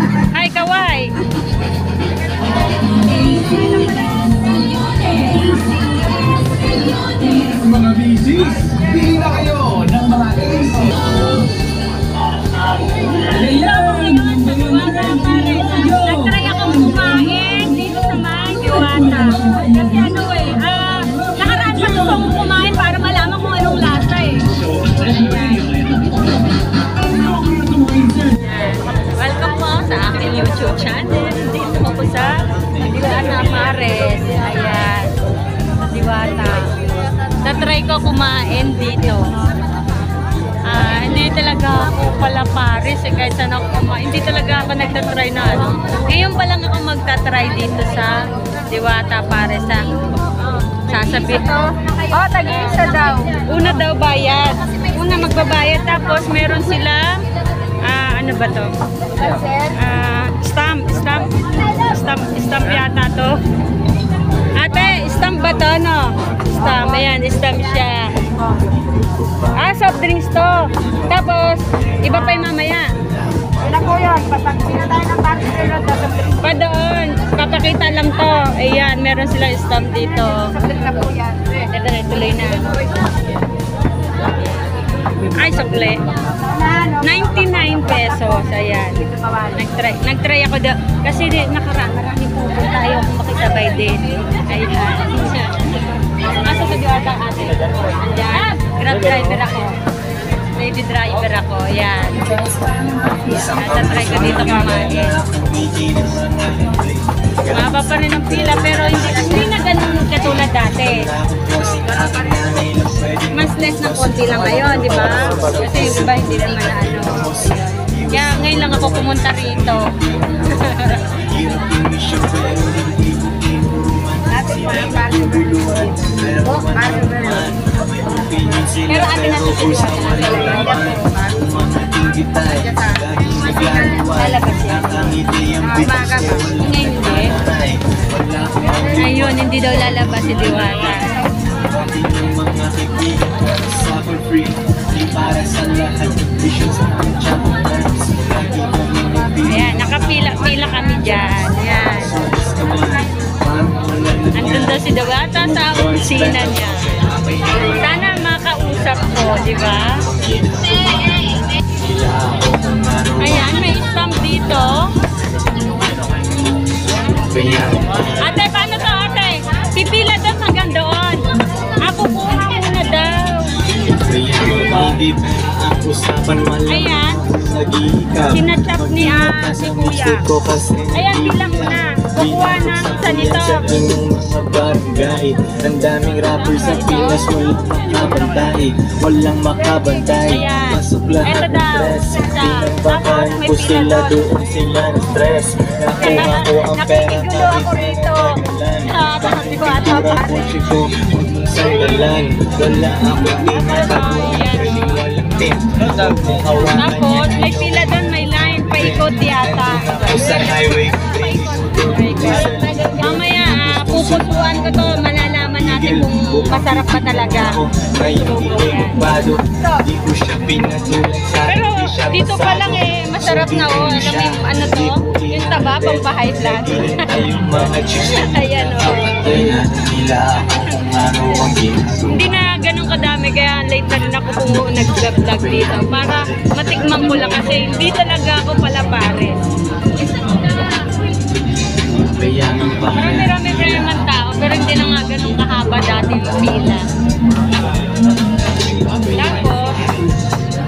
Hi, Kawai. Mga bisis, pili na kayo ng mga AC. Nag-try akong kumain dito sa may Diwata. Kasi ano nakaraan pa gusto kong kumain para malaman kung anong lasa eh. Welcome po sa aking YouTube channel. Dito ako sa Diwata Mares. Ayan. Diwata. Na-try ko kumain dito. Hindi talaga ako pala Paris kahit saan ako kumain. Hindi talaga ako nagtatry na ano. Ngayon pa lang ako magtatry dito sa Diwata Paris. Sasabihin. Tag-iisa daw. Una daw bayad. Una magbabayad tapos meron sila ano ba to? Stamp yata to. Ate, stamp ba to, no? Stamp, ayan, stamp siya. Soft drinks to. Tapos, iba pa yung mamaya. Wala po yun. Papagpina tayo ng bakit Pa doon, papakita lang to. Ayan, meron silang stamp dito. Sablit na po yan. Ito na, tuloy na. Ay, sukle. 99 pesos. Ayan. Nag-try ako doon. Kasi nakaraan, marami pupunta. Ayaw kung makisabay din. Ayan. Asa sa Diwata ate? Ayan. Grab driver ako. Lady driver ako. Ayan. Nasa-try ko dito kumain. Maba pa rin ang pila pero hindi na ganun katulad dati. Mas less ng konti lang ngayon, di ba? Kasi yung iba hindi naman na ano. Kaya ngayon lang ako pumunta rito. Pero atin na sa lalabas yan. Ngayon hindi. Ayun, hindi daw lalabas si Diwata. Ayan, nakapila kami dyan. Ayan. Andun daw si Diwata sa opisina niya. Sana makausap ko, di ba? Ayan, may stamp dito. Ate, paano to ate? Pipila doon hanggang doon. Ako kuha muna daw. Ayan. Sinachap ni Kuya. Ayan, bilang mo na. Kukuha na sa nito. Ang daming rapper sa Pinas, walang makabantay. Walang makabantay. Pasok lahat ng stress. Pinagbakan ko sila doon sila ng stress. Nakuha ko ang pera kahit pinagbakan. Sandalan, wala ako pinagbakan. Tapos, may pila doon, may line. Paikot yata. Sa highway. Mamaya, pupusuan ko to. Malalaman natin kung masarap pa talaga. Pero dito pa lang masarap na Alam mo yung ano to? Yung taba, pampahay plan. Ayan Hindi na ganun kadami kaya late na rin ako kung nag-vlog dito. Para matikman ko lang kasi hindi talaga ako pala Paris. Marami-rami pa naman tao pero hindi na nga ganun kahaba dati yung pila. Tapos,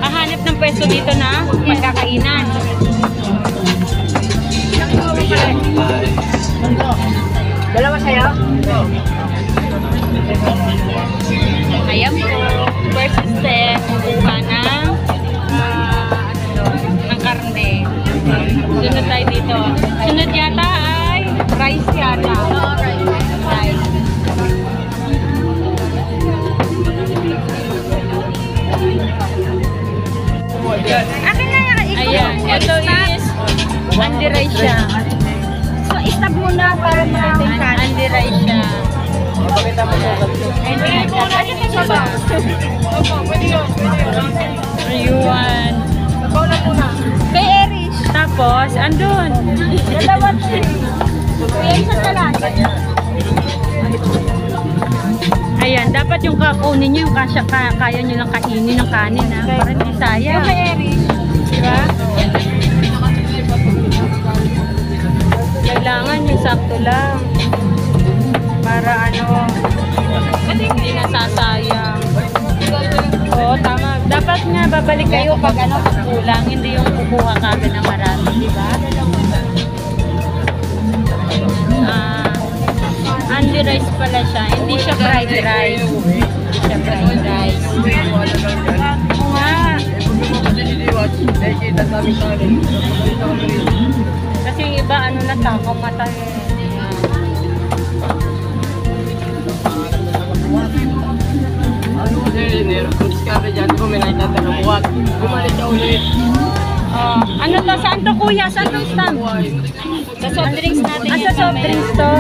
hahanap ng pwesto dito na pagkakainan. Dalawa sa'yo? Ayan po, first step, kukuha ng karne. Sunod tayo dito. Sunod yata ay rice yata. Rice. Akin na yung Ayan, ito is Andy rice siya. So, istab muna para makita yung kanin. Andy rice siya. Ayun. Kay Erish. Tapos, Tapos, andun. Dalawa siya. Kuya, isa ka lang. Ayan, dapat yung kakunin nyo, yung kaya nyo lang kainin ng kanin, ha? Para hindi sayang. Yung kay Eric. Diba? Kailangan yung sakto lang. Para ano, hindi nasasayang. Oo, tama. Dapat nga babalik kayo pag ano, pag kulang. Hindi yung kukuha kagad ng marami, diba? Andy rice pala siya. Hindi siya fried rice. Hindi siya fried rice. Oo nga. Kasi yung iba, ano na takaw mata eh. Oh, ano to? Saan to kuya? Saan to stand? Sa soft drinks natin. Sa soft drinks to.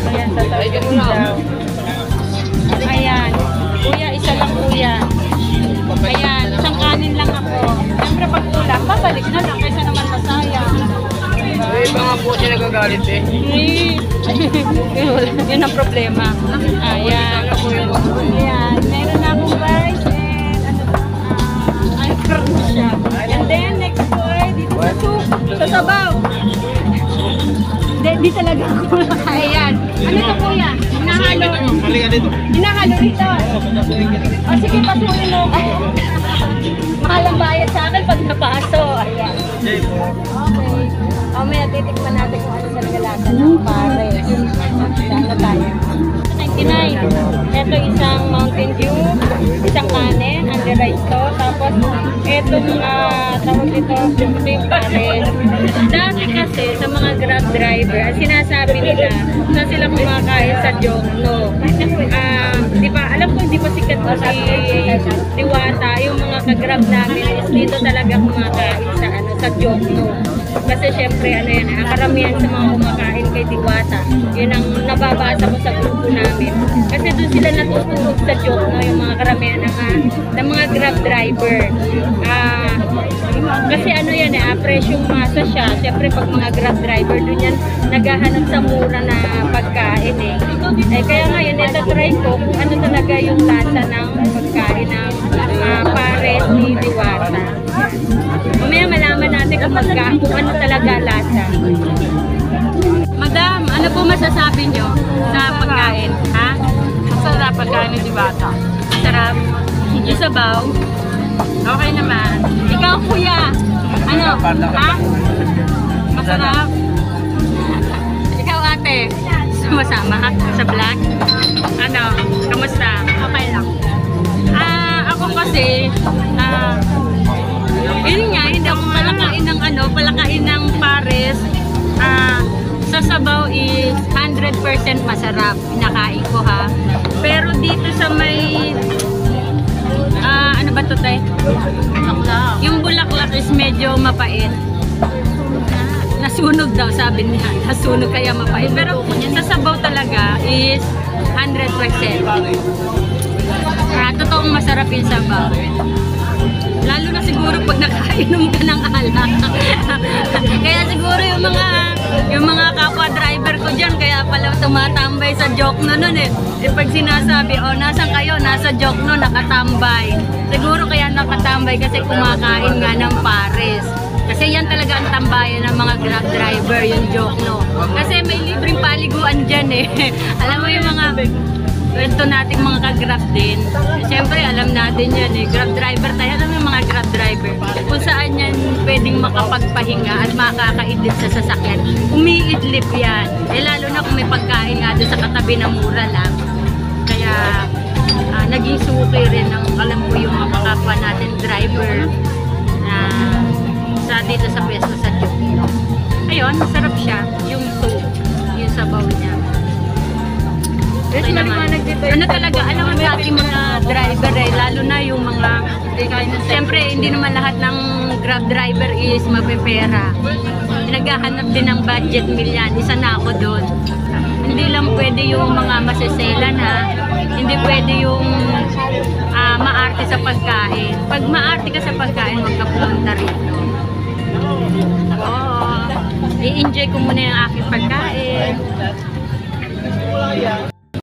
Ayan, sa soft drinks daw. Ayan. Kuya, isa lang kuya. Ayan, isang kanin lang ako. Siyempre pag kulang, babalik na lang kaysa naman masayang. Iba nga po siya nagagalit eh. Yun ang problema. Ayan. Ayan. Meron na akong rice and ay, siya. And then next po ay dito sa soup. Sa sabaw. Di talaga. Ayan. Ano to kuya? Hinahalo. Hinahalo rito. O sige, pasunin mo ako. Mahal ang bayad sa akin pag napaso. Ayan. Okay. May titikman natin kung ano sa nagalasa ng pares. Saan na tayo? 99. Ito isang Mountain Dew, isang kanin, under rice to. Tapos itong tawag dito, yung pares. Dati kasi sa mga Grab driver, sinasabi nila na sila kumakain sa Jokno. Di ba, alam ko hindi pa sikat ko si Diwata, yung mga ka-Grab namin is dito talaga kumakain sa sa Jokno. Kasi syempre, ano yan, karamihan sa mga kumakain kay Diwata, yun ang nababasa ko sa grupo namin. Kasi doon sila natutulog sa Jokno, yung mga karamihan ng mga Grab driver. Kasi ano yan presyong masa siya. Syempre, pag mga Grab driver, doon yan naghahanap sa mura na pagkain kaya ngayon, ito try ko kung ano talaga yung lasa ng pagkain ng pares ni Diwata. Mamaya malaman natin kung ano talaga lasa. Madam, ano po masasabi nyo sa pagkain? Ha? Masarap pagkain ni Diwata. Masarap. Yung sabaw? Okay naman. Ikaw kuya, ano? Ha? Masarap. Ikaw ate, sumasama sa vlog? Ano? Kamusta? Okay lang. Ako kasi, yun nga, hindi ako palakain ng pares. Sa sabaw is 100% masarap. Pinakain ko ha. Pero dito sa may, ano ba ito tayo? Yung bulaklak is medyo mapait. Nasunog daw, sabi niya. Nasunog kaya mapait. Pero sa sabaw talaga is 100%. Totoong masarap yung sabaw. Lalo na siguro pag nakainom ka ng alak. Kaya siguro yung mga kapwa driver ko dyan, kaya pala tumatambay sa Jokno nun pag sinasabi, nasan kayo? Nasa Jokno, nakatambay. Siguro kaya nakatambay kasi kumakain nga ng pares. Kasi yan talaga ang tambayan ng mga Grab driver, yung Jokno. Kasi may libreng paliguan dyan Alam mo yung mga kwento nating mga ka-Grab din. Siyempre, alam natin yan Grab driver tayo. Alam mo yung mga Grab driver. Kung saan yan pwedeng makapagpahinga at makakaidlip sa sasakyan. Umiidlip yan. Lalo na kung may pagkain nga doon sa katabi na mura lang. Kaya, naging suki rin ng, alam ko yung mga kapwa natin driver na dito sa pwesto sa Jokno. Ayun, masarap siya. Yung soup, yung sabaw niya. Ano talaga, alam mo sa ating mga driver lalo na yung mga, siyempre hindi naman lahat ng Grab driver is mapepera. Naghahanap din ng budget meal yan, isa na ako doon. Hindi lang pwede yung mga maseselan hindi pwede yung maarte sa pagkain. Pag maarte ka sa pagkain, huwag ka pumunta rito. Oo. I-enjoy ko muna yung aking pagkain.